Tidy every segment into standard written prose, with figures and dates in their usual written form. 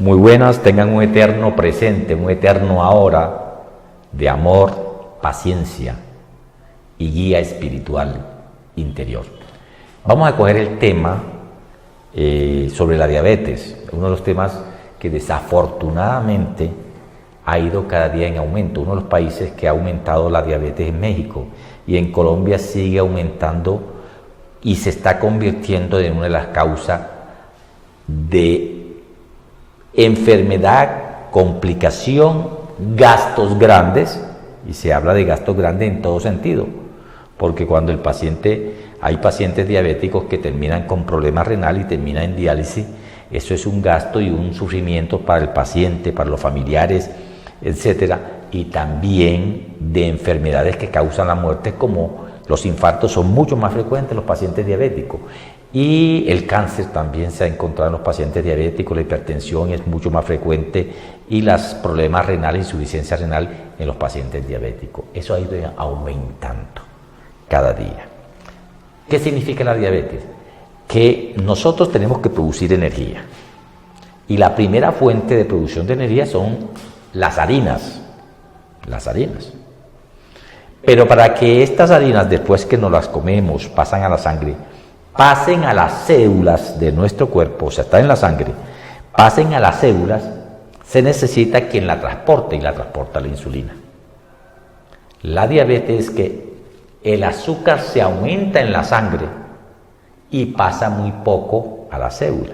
Muy buenas, tengan un eterno presente, un eterno ahora de amor, paciencia y guía espiritual interior. Vamos a coger el tema sobre la diabetes, uno de los temas que desafortunadamente ha ido cada día en aumento. Uno de los países que ha aumentado la diabetes es México, y en Colombia sigue aumentando y se está convirtiendo en una de las causas de enfermedad, complicación, gastos grandes, y se habla de gastos grandes en todo sentido, porque cuando hay pacientes diabéticos que terminan con problemas renales y terminan en diálisis, eso es un gasto y un sufrimiento para el paciente, para los familiares, etcétera, y también de enfermedades que causan la muerte, como los infartos son mucho más frecuentes en los pacientes diabéticos, y el cáncer también se ha encontrado en los pacientes diabéticos, la hipertensión es mucho más frecuente, y los problemas renales, insuficiencia renal en los pacientes diabéticos. Eso ha ido aumentando cada día. ¿Qué significa la diabetes? Que nosotros tenemos que producir energía, y la primera fuente de producción de energía son las harinas. Pero para que estas harinas, después que nos las comemos, pasan a la sangre, pasen a las células de nuestro cuerpo, o sea, está en la sangre, pasen a las células, se necesita quien la transporte, y la transporta la insulina. La diabetes es que el azúcar se aumenta en la sangre y pasa muy poco a la célula.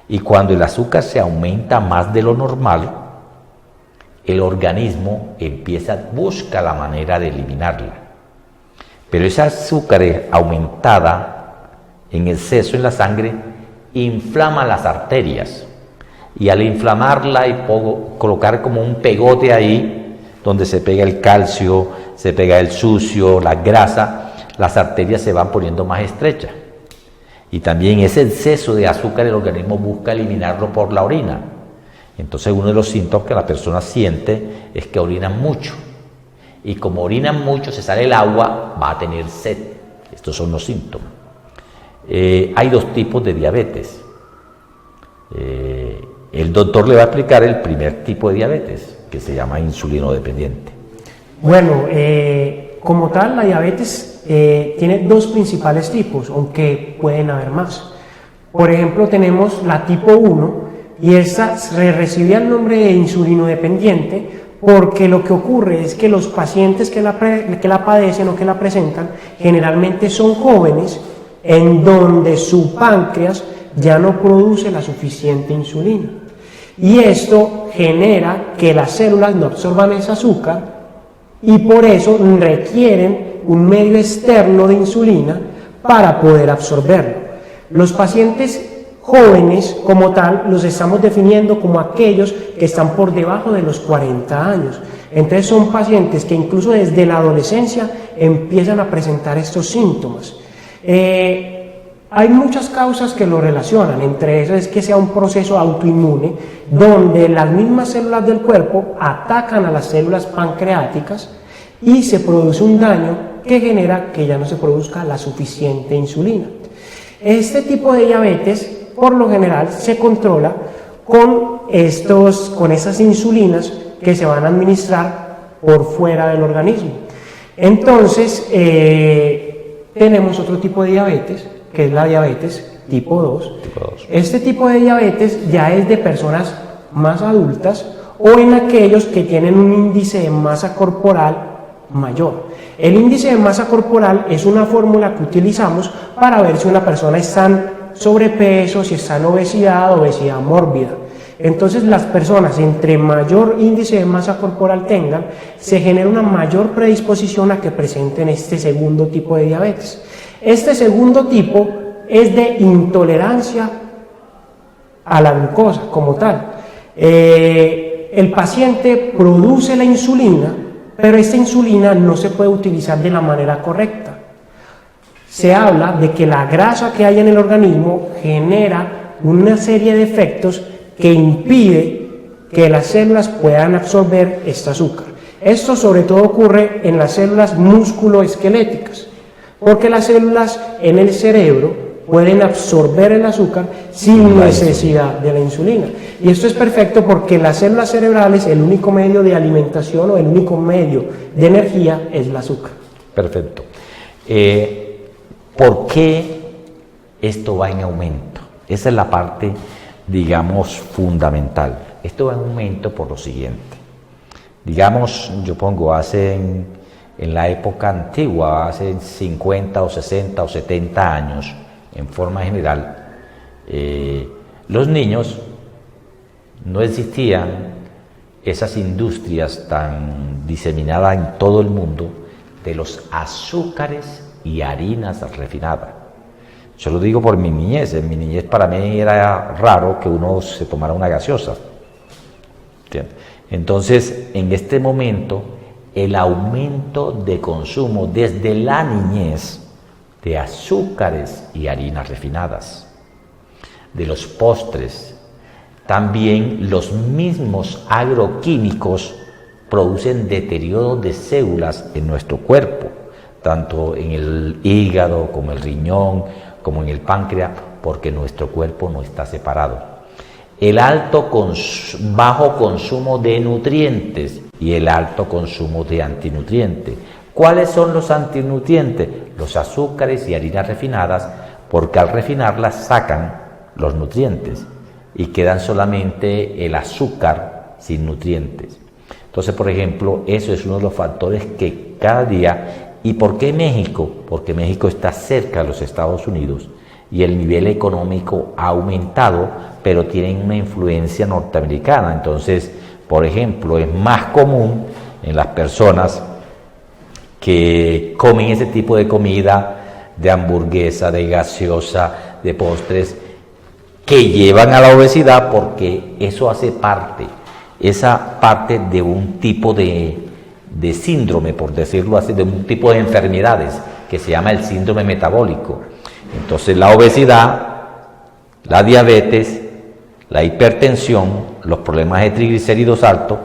Y cuando el azúcar se aumenta más de lo normal, el organismo busca la manera de eliminarla. Pero esa azúcar aumentada en exceso en la sangre inflama las arterias, y al inflamarla y colocar como un pegote ahí donde se pega el calcio, se pega el sucio, la grasa, las arterias se van poniendo más estrechas, y también ese exceso de azúcar el organismo busca eliminarlo por la orina. Entonces uno de los síntomas que la persona siente es que orinan mucho, y como orinan mucho, se sale el agua, va a tener sed. Estos son los síntomas. Hay dos tipos de diabetes. El doctor le va a explicar el primer tipo de diabetes, que se llama insulinodependiente. Bueno, como tal, la diabetes tiene dos principales tipos, aunque pueden haber más. Por ejemplo, tenemos la tipo 1, y esta recibe el nombre de insulinodependiente porque lo que ocurre es que los pacientes que la padecen o que la presentan generalmente son jóvenes, en donde su páncreas ya no produce la suficiente insulina, y esto genera que las células no absorban ese azúcar, y por eso requieren un medio externo de insulina para poder absorberlo. Los pacientes jóvenes, como tal, los estamos definiendo como aquellos que están por debajo de los 40 años. Entonces son pacientes que incluso desde la adolescencia empiezan a presentar estos síntomas. Hay muchas causas que lo relacionan, entre esas es que sea un proceso autoinmune, donde las mismas células del cuerpo atacan a las células pancreáticas y se produce un daño que genera que ya no se produzca la suficiente insulina. Este tipo de diabetes, por lo general, se controla con esas insulinas que se van a administrar por fuera del organismo. Entonces, tenemos otro tipo de diabetes, que es la diabetes tipo 2. Este tipo de diabetes ya es de personas más adultas o en aquellos que tienen un índice de masa corporal mayor. El índice de masa corporal es una fórmula que utilizamos para ver si una persona está en sobrepeso, si está en obesidad mórbida. Entonces, las personas entre mayor índice de masa corporal tengan, se genera una mayor predisposición a que presenten este segundo tipo de diabetes. Este segundo tipo es de intolerancia a la glucosa como tal. El paciente produce la insulina, pero esta insulina no se puede utilizar de la manera correcta. Se habla de que la grasa que hay en el organismo genera una serie de efectos que impide que las células puedan absorber este azúcar. Esto sobre todo ocurre en las células musculoesqueléticas, porque las células en el cerebro pueden absorber el azúcar sin necesidad de la insulina. Y esto es perfecto porque las células cerebrales, el único medio de alimentación o el único medio de energía es el azúcar. Perfecto. ¿Por qué esto va en aumento? Esa es la parte, digamos, fundamental. Esto va en aumento por lo siguiente. Digamos, yo pongo, en la época antigua, hace 50 o 60 o 70 años, en forma general, los niños, no existían esas industrias tan diseminadas en todo el mundo de los azúcares y harinas refinadas. Yo lo digo por mi niñez. En mi niñez para mí era raro que uno se tomara una gaseosa. ¿Entiendes? Entonces, en este momento, el aumento de consumo desde la niñez de azúcares y harinas refinadas, de los postres, también los mismos agroquímicos producen deterioro de células en nuestro cuerpo, tanto en el hígado como el riñón, como en el páncreas, porque nuestro cuerpo no está separado. El bajo consumo de nutrientes y el alto consumo de antinutrientes. ¿Cuáles son los antinutrientes? Los azúcares y harinas refinadas, porque al refinarlas sacan los nutrientes y quedan solamente el azúcar sin nutrientes. Entonces, por ejemplo, eso es uno de los factores que cada día. ¿Y por qué México? Porque México está cerca de los Estados Unidos y el nivel económico ha aumentado, pero tienen una influencia norteamericana. Entonces, por ejemplo, es más común en las personas que comen ese tipo de comida, de hamburguesa, de gaseosa, de postres, que llevan a la obesidad, porque eso hace parte, esa parte de un tipo de síndrome, por decirlo así, de un tipo de enfermedades que se llama el síndrome metabólico. Entonces la obesidad, la diabetes, la hipertensión, los problemas de triglicéridos altos,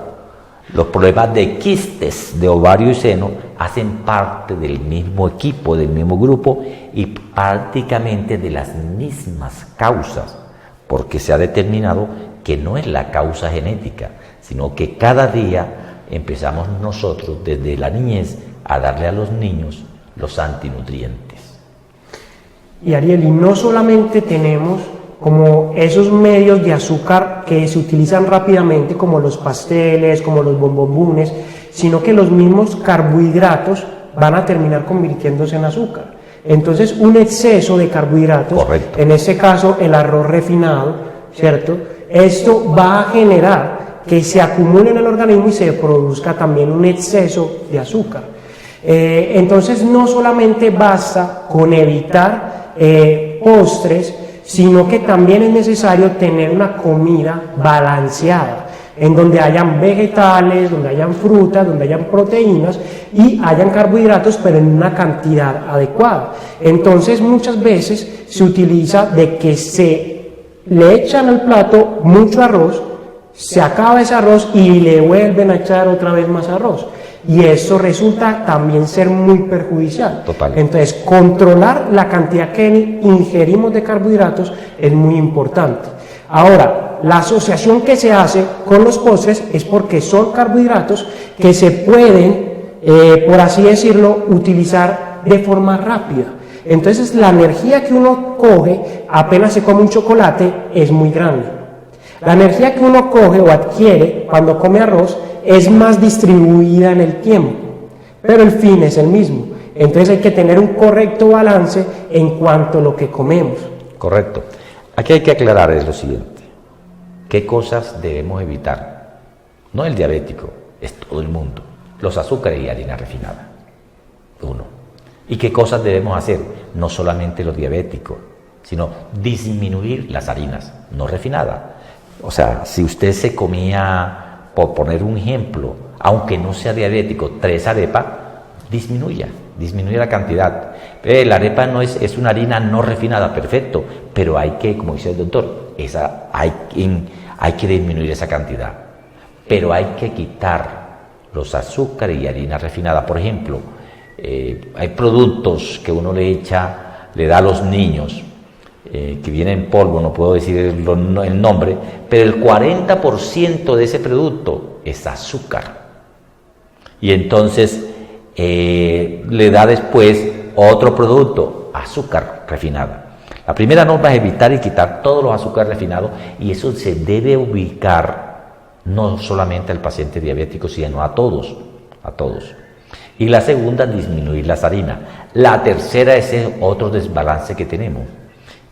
los problemas de quistes de ovario y seno hacen parte del mismo equipo, del mismo grupo y prácticamente de las mismas causas, porque se ha determinado que no es la causa genética, sino que cada día empezamos nosotros desde la niñez a darle a los niños los antinutrientes. Y Ariel, y no solamente tenemos como esos medios de azúcar que se utilizan rápidamente, como los pasteles, como los bombombones, sino que los mismos carbohidratos van a terminar convirtiéndose en azúcar. Entonces, un exceso de carbohidratos, correcto, en este caso el arroz refinado, ¿cierto? Esto va a generar que se acumule en el organismo y se produzca también un exceso de azúcar. Entonces, no solamente basta con evitar postres, sino que también es necesario tener una comida balanceada, en donde hayan vegetales, donde hayan frutas, donde hayan proteínas y hayan carbohidratos, pero en una cantidad adecuada. Entonces, muchas veces se utiliza de que se le echan al plato mucho arroz, se acaba ese arroz y le vuelven a echar otra vez más arroz. Y eso resulta también ser muy perjudicial. Total. Entonces, controlar la cantidad que ingerimos de carbohidratos es muy importante. Ahora, la asociación que se hace con los postres es porque son carbohidratos que se pueden, por así decirlo, utilizar de forma rápida. Entonces, la energía que uno coge apenas se come un chocolate es muy grande. La energía que uno coge o adquiere cuando come arroz es más distribuida en el tiempo, pero el fin es el mismo. Entonces hay que tener un correcto balance en cuanto a lo que comemos. Correcto. Aquí hay que aclarar es lo siguiente. ¿Qué cosas debemos evitar? No el diabético, es todo el mundo. Los azúcares y harina refinada. Uno. ¿Y qué cosas debemos hacer? No solamente los diabéticos, sino disminuir las harinas no refinadas. O sea, si usted se comía, por poner un ejemplo, aunque no sea diabético, 3 arepas, disminuya la cantidad. La arepa no es una harina no refinada, perfecto, pero hay que, como dice el doctor, hay que disminuir esa cantidad. Pero hay que quitar los azúcares y harina refinada. Por ejemplo, hay productos que uno le da a los niños, que viene en polvo, no puedo decir el nombre, pero el 40% de ese producto es azúcar. Y entonces le da después otro producto, azúcar refinada. La primera norma es evitar y quitar todos los azúcares refinados, y eso se debe ubicar no solamente al paciente diabético, sino a todos, a todos. Y la segunda, disminuir las harinas. La tercera, ese otro desbalance que tenemos,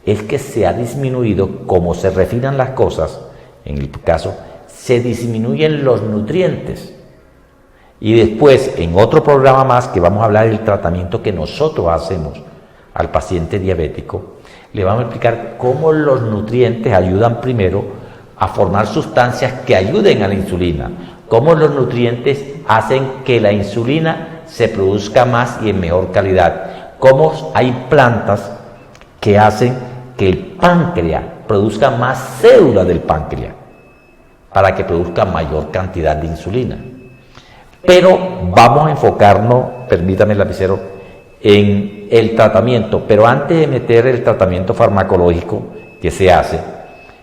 es que se ha disminuido, como se refinan las cosas, en el caso, se disminuyen los nutrientes. Y después, en otro programa más, que vamos a hablar del tratamiento que nosotros hacemos al paciente diabético, le vamos a explicar cómo los nutrientes ayudan primero a formar sustancias que ayuden a la insulina, cómo los nutrientes hacen que la insulina se produzca más y en mejor calidad, cómo hay plantas que hacen que el páncreas produzca más células del páncreas para que produzca mayor cantidad de insulina. Pero vamos a enfocarnos, permítame el lapicero, en el tratamiento. Pero antes de meter el tratamiento farmacológico que se hace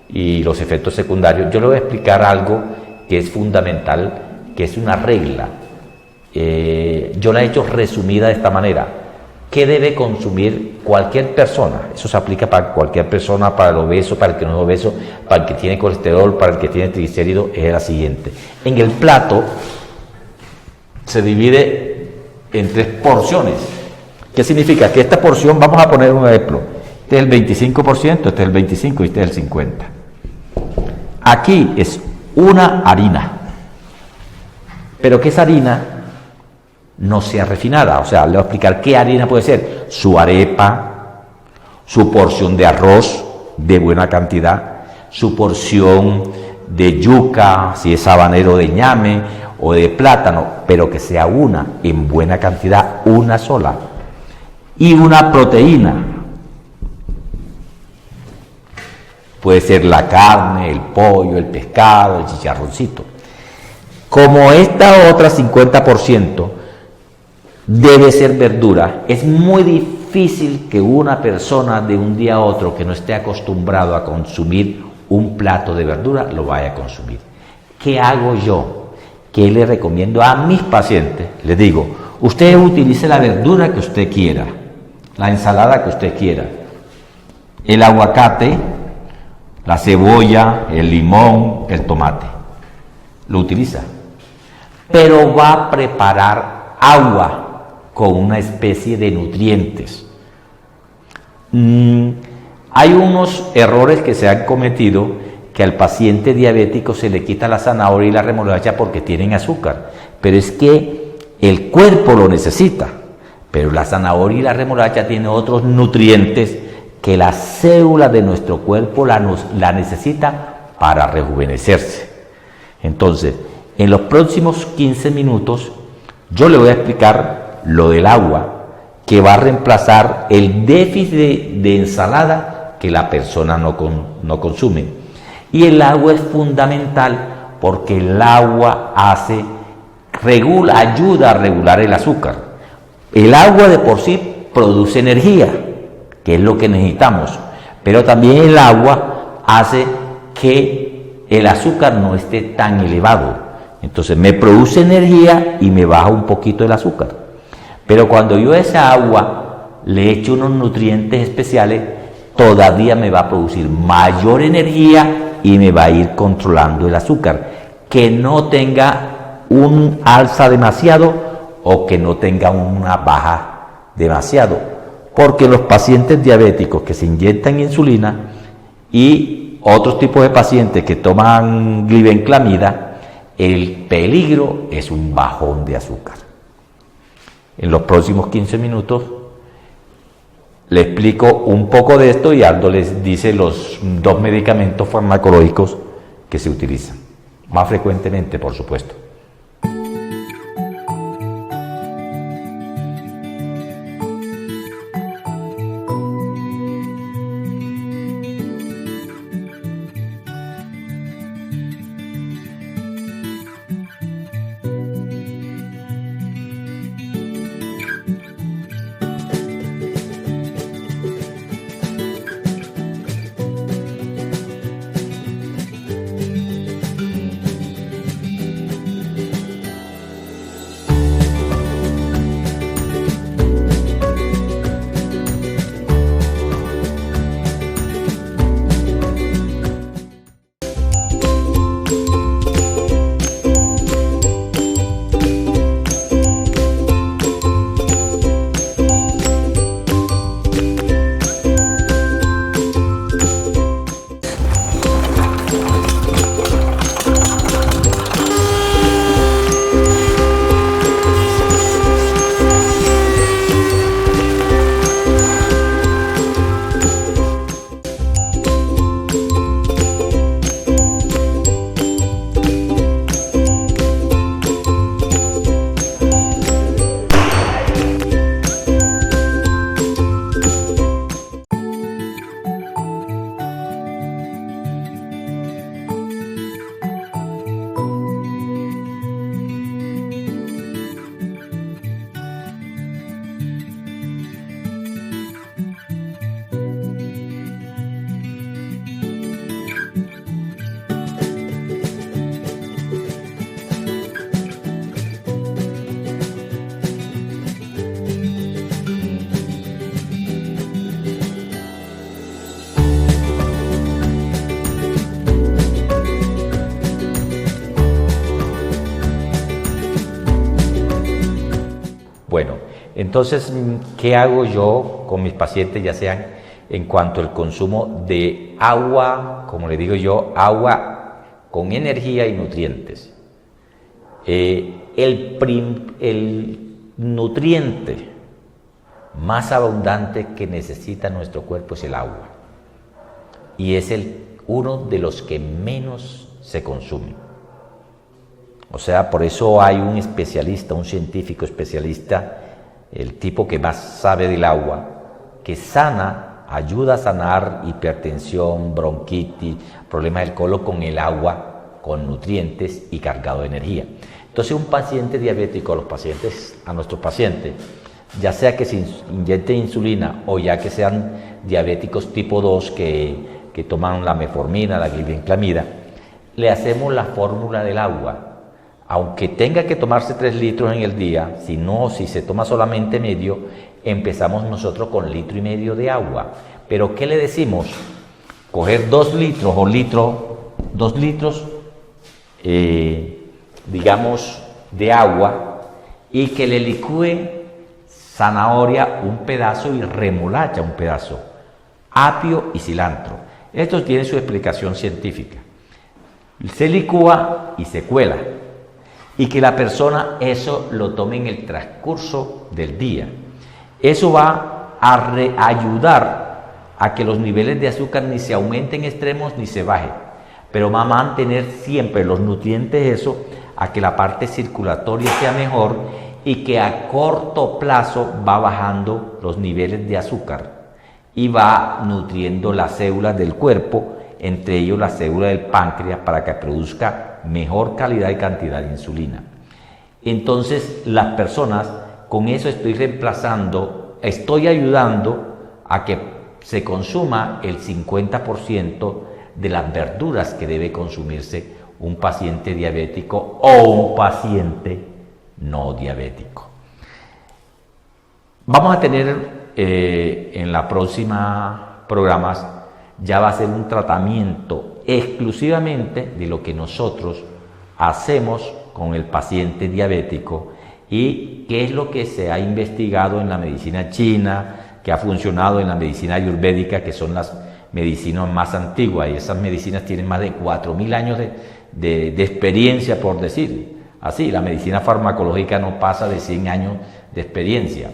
y los efectos secundarios, yo le voy a explicar algo que es fundamental, que es una regla. Yo la he hecho resumida de esta manera. ¿Qué debe consumir cualquier persona? Eso se aplica para cualquier persona, para el obeso, para el que no es obeso, para el que tiene colesterol, para el que tiene triglicéridos. Es la siguiente. En el plato se divide en 3 porciones. ¿Qué significa? Que esta porción, vamos a poner un ejemplo, este es el 25%, este es el 25% y este es el 50%. Aquí es una harina, pero que esa harina no sea refinada. O sea, le voy a explicar qué harina puede ser: su arepa, su porción de arroz de buena cantidad, su porción de yuca, si es habanero, de ñame o de plátano, pero que sea una en buena cantidad, una sola, y una proteína. Puede ser la carne, el pollo, el pescado, el chicharroncito. Como esta otra 50% debe ser verdura, es muy difícil que una persona de un día a otro que no esté acostumbrado a consumir un plato de verdura lo vaya a consumir. ¿Qué hago yo? ¿Qué le recomiendo a mis pacientes? Les digo, usted utilice la verdura que usted quiera, la ensalada que usted quiera, el aguacate, la cebolla, el limón, el tomate, lo utiliza, pero va a preparar agua con una especie de nutrientes. Hay unos errores que se han cometido, que al paciente diabético se le quita la zanahoria y la remolacha porque tienen azúcar, pero es que el cuerpo lo necesita, pero la zanahoria y la remolacha tienen otros nutrientes que la célula de nuestro cuerpo la necesita para rejuvenecerse. Entonces, en los próximos 15 minutos yo le voy a explicar lo del agua, que va a reemplazar el déficit de ensalada que la persona no consume. Y el agua es fundamental porque el agua ayuda a regular el azúcar. El agua de por sí produce energía, que es lo que necesitamos, pero también el agua hace que el azúcar no esté tan elevado. Entonces me produce energía y me baja un poquito el azúcar. Pero cuando yo a esa agua le echo unos nutrientes especiales, todavía me va a producir mayor energía y me va a ir controlando el azúcar, que no tenga un alza demasiado o que no tenga una baja demasiado, porque los pacientes diabéticos que se inyectan insulina y otros tipos de pacientes que toman glibenclamida, el peligro es un bajón de azúcar. En los próximos 15 minutos le explico un poco de esto y Aldo les dice los 2 medicamentos farmacológicos que se utilizan, más frecuentemente, por supuesto. Bueno, entonces, ¿qué hago yo con mis pacientes, ya sean en cuanto al consumo de agua, como le digo yo, agua con energía y nutrientes? El nutriente más abundante que necesita nuestro cuerpo es el agua, y es uno de los que menos se consume. O sea, por eso hay un especialista, un científico especialista, el tipo que más sabe del agua, que ayuda a sanar hipertensión, bronquitis, problemas del colon con el agua, con nutrientes y cargado de energía. Entonces, un paciente diabético, a nuestros pacientes, ya sea que se inyecte insulina o ya que sean diabéticos tipo 2 que toman la metformina, la glibenclamida, le hacemos la fórmula del agua. Aunque tenga que tomarse 3 litros en el día, si se toma solamente medio, empezamos nosotros con 1,5 litros de agua. Pero ¿qué le decimos? Coger 2 litros o 2 litros, digamos, de agua, y que le licúe zanahoria un pedazo y remolacha un pedazo, apio y cilantro. Esto tiene su explicación científica. Se licúa y se cuela, y que la persona eso lo tome en el transcurso del día. Eso va a ayudar a que los niveles de azúcar ni se aumenten extremos ni se bajen, pero va a mantener siempre los nutrientes, eso, a que la parte circulatoria sea mejor y que a corto plazo va bajando los niveles de azúcar y va nutriendo las células del cuerpo, entre ellos la célula del páncreas, para que produzca mejor calidad y cantidad de insulina. Entonces, las personas, con eso estoy ayudando a que se consuma el 50% de las verduras que debe consumirse un paciente diabético o un paciente no diabético. Vamos a tener en la próxima programas, ya va a ser un tratamiento exclusivamente de lo que nosotros hacemos con el paciente diabético y qué es lo que se ha investigado en la medicina china, que ha funcionado en la medicina ayurvédica, que son las medicinas más antiguas, y esas medicinas tienen más de 4.000 años de experiencia, por decir así. La medicina farmacológica no pasa de 100 años de experiencia.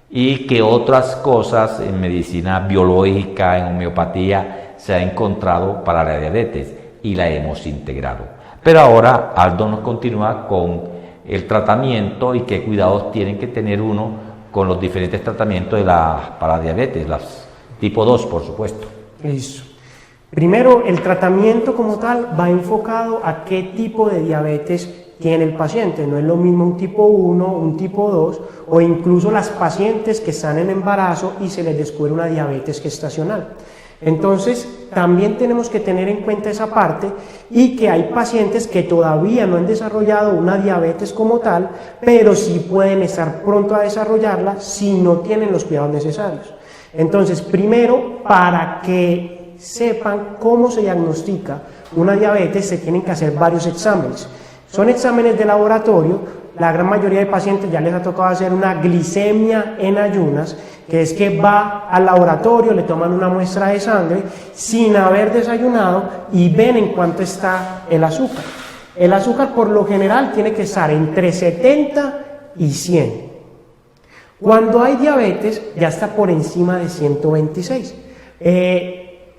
Y que otras cosas en medicina biológica, en homeopatía, se ha encontrado para la diabetes y la hemos integrado. Pero ahora Aldo nos continúa con el tratamiento y qué cuidados tienen que tener uno con los diferentes tratamientos para diabetes, las tipo 2, por supuesto. Listo. Primero, el tratamiento como tal va enfocado a qué tipo de diabetes tiene el paciente. No es lo mismo un tipo 1, un tipo 2 o incluso las pacientes que están en embarazo y se les descubre una diabetes gestacional. Entonces, también tenemos que tener en cuenta esa parte y que hay pacientes que todavía no han desarrollado una diabetes como tal, pero sí pueden estar pronto a desarrollarla si no tienen los cuidados necesarios. Entonces, primero, para que sepan cómo se diagnostica una diabetes, se tienen que hacer varios exámenes. Son exámenes de laboratorio. La gran mayoría de pacientes ya les ha tocado hacer una glicemia en ayunas, que es que va al laboratorio, le toman una muestra de sangre sin haber desayunado y ven en cuánto está el azúcar. El azúcar por lo general tiene que estar entre 70 y 100. Cuando hay diabetes ya está por encima de 126.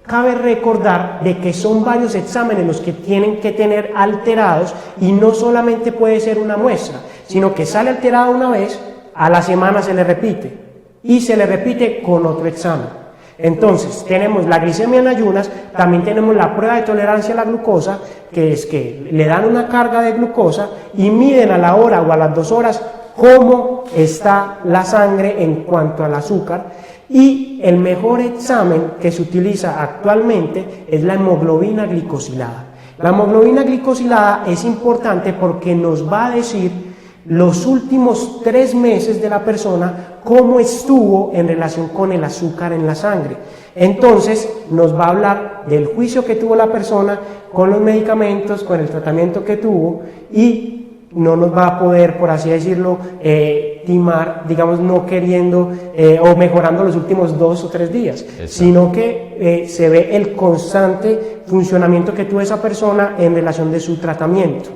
Cabe recordar de que son varios exámenes los que tienen que tener alterados y no solamente puede ser una muestra, sino que sale alterado una vez, a la semana se le repite y se le repite con otro examen. Entonces tenemos la glicemia en ayunas, también tenemos la prueba de tolerancia a la glucosa, que es que le dan una carga de glucosa y miden a la hora o a las 2 horas cómo está la sangre en cuanto al azúcar. Y el mejor examen que se utiliza actualmente es la hemoglobina glicosilada. La hemoglobina glicosilada es importante porque nos va a decir los últimos 3 meses de la persona cómo estuvo en relación con el azúcar en la sangre. Entonces nos va a hablar del juicio que tuvo la persona con los medicamentos, con el tratamiento que tuvo y no nos va a poder, por así decirlo, timar, digamos, no queriendo o mejorando los últimos 2 o 3 días, exacto, sino que se ve el constante funcionamiento que tuvo esa persona en relación de su tratamiento.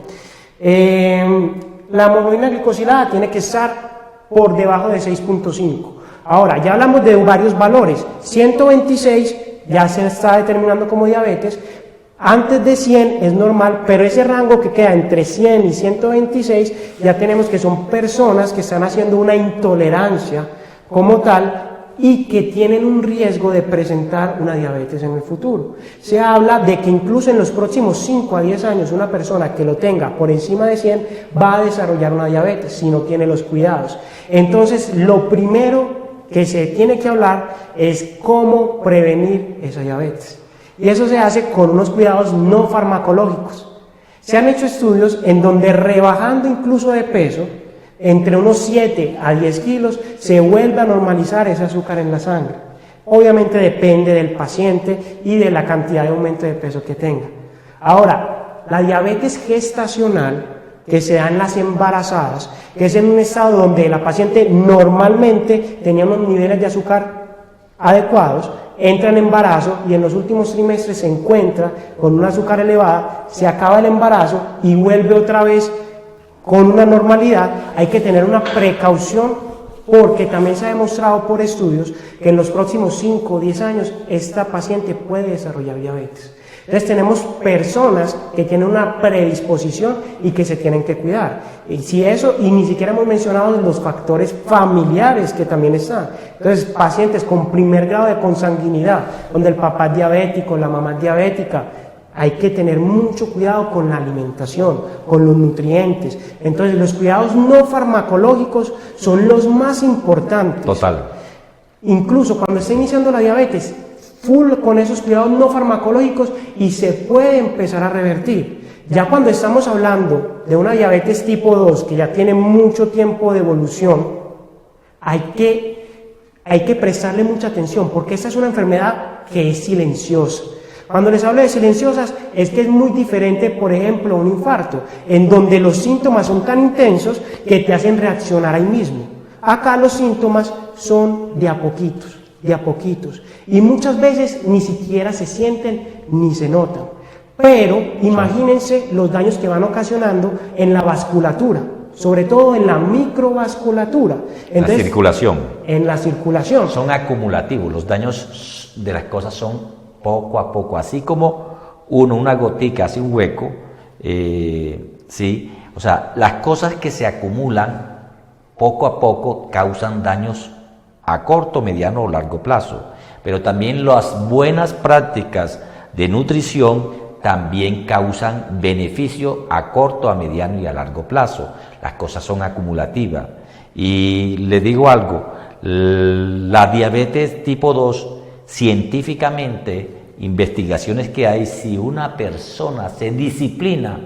La hemoglobina glicosilada tiene que estar por debajo de 6.5. Ahora, ya hablamos de varios valores. 126 ya se está determinando como diabetes. Antes de 100 es normal, pero ese rango que queda entre 100 y 126 ya tenemos que son personas que están haciendo una intolerancia como tal y que tienen un riesgo de presentar una diabetes en el futuro. Se habla de que incluso en los próximos 5 a 10 años una persona que lo tenga por encima de 100 va a desarrollar una diabetes si no tiene los cuidados. Entonces, lo primero que se tiene que hablar es cómo prevenir esa diabetes. Y eso se hace con unos cuidados no farmacológicos. Se han hecho estudios en donde rebajando incluso de peso, entre unos 7 a 10 kilos, se vuelve a normalizar ese azúcar en la sangre. Obviamente depende del paciente y de la cantidad de aumento de peso que tenga. Ahora, la diabetes gestacional, que se da en las embarazadas, que es en un estado donde la paciente normalmente tenía unos niveles de azúcar adecuados, entra en embarazo y en los últimos trimestres se encuentra con un azúcar elevada, se acaba el embarazo y vuelve otra vez con una normalidad. Hay que tener una precaución porque también se ha demostrado por estudios que en los próximos 5 o 10 años esta paciente puede desarrollar diabetes. Entonces tenemos personas que tienen una predisposición y que se tienen que cuidar. Y si eso, y ni siquiera hemos mencionado los factores familiares que también están. Entonces, pacientes con primer grado de consanguinidad, donde el papá es diabético, la mamá es diabética, hay que tener mucho cuidado con la alimentación, con los nutrientes. Entonces, los cuidados no farmacológicos son los más importantes. Total. Incluso cuando está iniciando la diabetes, full con esos cuidados no farmacológicos y se puede empezar a revertir. Ya cuando estamos hablando de una diabetes tipo 2 que ya tiene mucho tiempo de evolución, hay que prestarle mucha atención porque esta es una enfermedad que es silenciosa. Cuando les hablo de silenciosas es que es muy diferente, por ejemplo, a un infarto, en donde los síntomas son tan intensos que te hacen reaccionar ahí mismo. Acá los síntomas son de a poquitos. Y muchas veces ni siquiera se sienten ni se notan. Pero imagínense los daños que van ocasionando en la vasculatura, sobre todo en la microvasculatura. Entonces, la circulación. En la circulación. Son acumulativos, los daños de las cosas son poco a poco, así como una gotica hace un hueco, ¿sí? O sea, las cosas que se acumulan poco a poco causan daños a corto, mediano o largo plazo, pero también las buenas prácticas de nutrición también causan beneficio a corto, a mediano y a largo plazo. Las cosas son acumulativas. Y le digo algo, la diabetes tipo 2, científicamente, investigaciones que hay, si una persona se disciplina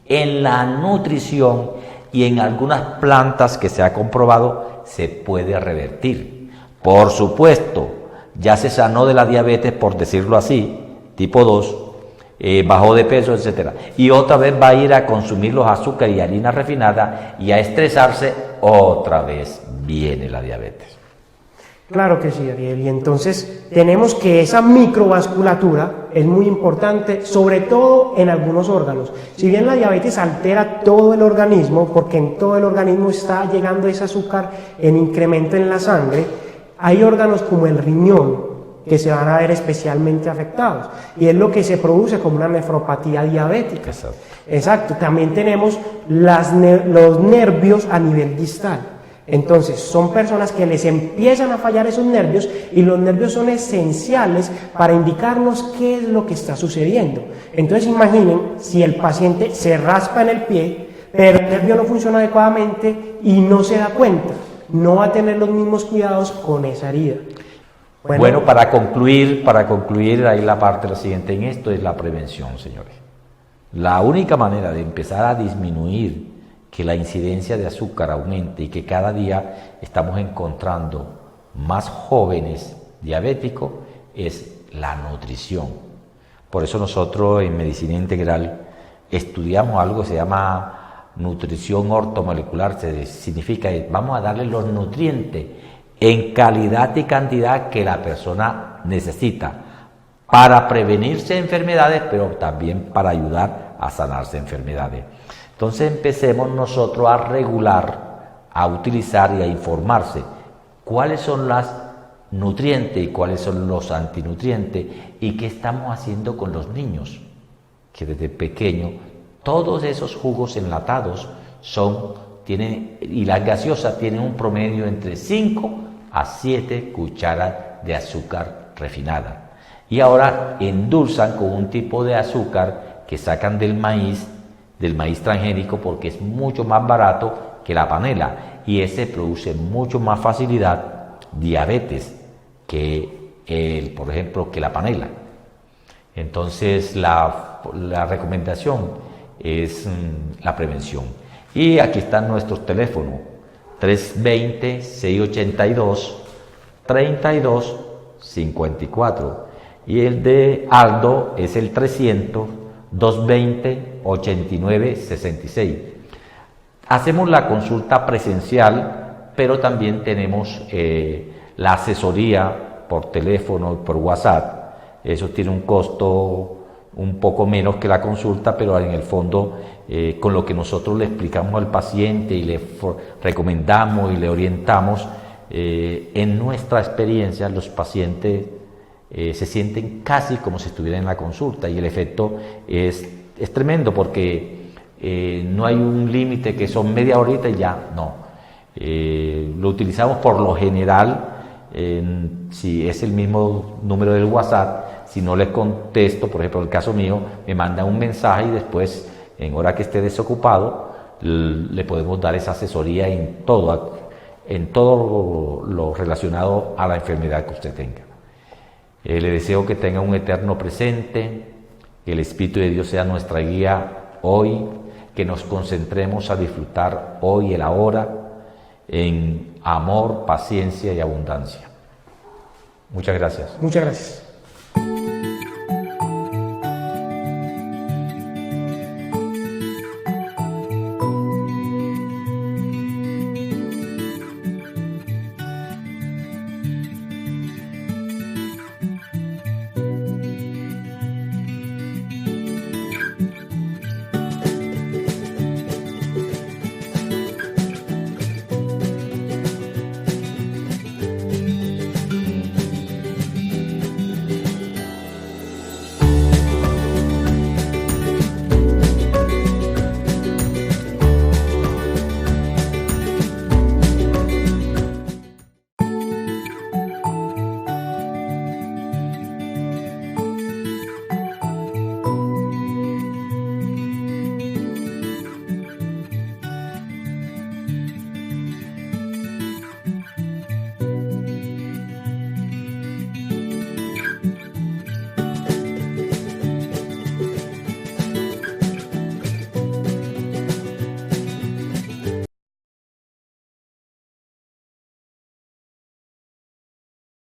en la nutrición y en algunas plantas que se ha comprobado, se puede revertir. Por supuesto, ya se sanó de la diabetes, por decirlo así, tipo 2, bajó de peso, etc. Y otra vez va a ir a consumir los azúcares y harina refinada y a estresarse, otra vez viene la diabetes. Claro que sí, Ariel. Y entonces tenemos que esa microvasculatura es muy importante, sobre todo en algunos órganos. Si bien la diabetes altera todo el organismo, porque en todo el organismo está llegando ese azúcar en incremento en la sangre, hay órganos como el riñón que se van a ver especialmente afectados y es lo que se produce como una nefropatía diabética. Exacto. También tenemos los nervios a nivel distal. Entonces son personas que les empiezan a fallar esos nervios y los nervios son esenciales para indicarnos qué es lo que está sucediendo. Entonces imaginen si el paciente se raspa en el pie, pero el nervio no funciona adecuadamente y no se da cuenta. No va a tener los mismos cuidados con esa herida. Bueno, para concluir, ahí la parte la siguiente en esto es la prevención, señores. La única manera de empezar a disminuir que la incidencia de azúcar aumente y que cada día estamos encontrando más jóvenes diabéticos es la nutrición. Por eso nosotros en Medicina Integral estudiamos algo que se llama nutrición ortomolecular significa que vamos a darle los nutrientes en calidad y cantidad que la persona necesita para prevenirse enfermedades, pero también para ayudar a sanarse enfermedades. Entonces empecemos nosotros a regular, a utilizar y a informarse cuáles son las nutrientes y cuáles son los antinutrientes y qué estamos haciendo con los niños, que desde pequeño todos esos jugos enlatados y las gaseosas tienen un promedio entre 5 a 7 cucharas de azúcar refinada. Y ahora endulzan con un tipo de azúcar que sacan del maíz transgénico, porque es mucho más barato que la panela y ese produce mucho más facilidad diabetes que por ejemplo, que la panela. Entonces la recomendación es la prevención. Y aquí están nuestros teléfonos: 320-682-3254 y el de Aldo es el 300-220-8966. Hacemos la consulta presencial, pero también tenemos la asesoría por teléfono y por WhatsApp. Eso tiene un costo un poco menos que la consulta, pero en el fondo con lo que nosotros le explicamos al paciente y le recomendamos y le orientamos, en nuestra experiencia los pacientes se sienten casi como si estuvieran en la consulta y el efecto es tremendo, porque no hay un límite que son media horita y ya, no. Lo utilizamos por lo general, si es el mismo número del WhatsApp. Si no les contesto, por ejemplo, en el caso mío, me manda un mensaje y después, en hora que esté desocupado, le podemos dar esa asesoría en todo lo relacionado a la enfermedad que usted tenga. Le deseo que tenga un eterno presente, que el Espíritu de Dios sea nuestra guía hoy, que nos concentremos a disfrutar hoy el ahora en amor, paciencia y abundancia. Muchas gracias. Muchas gracias.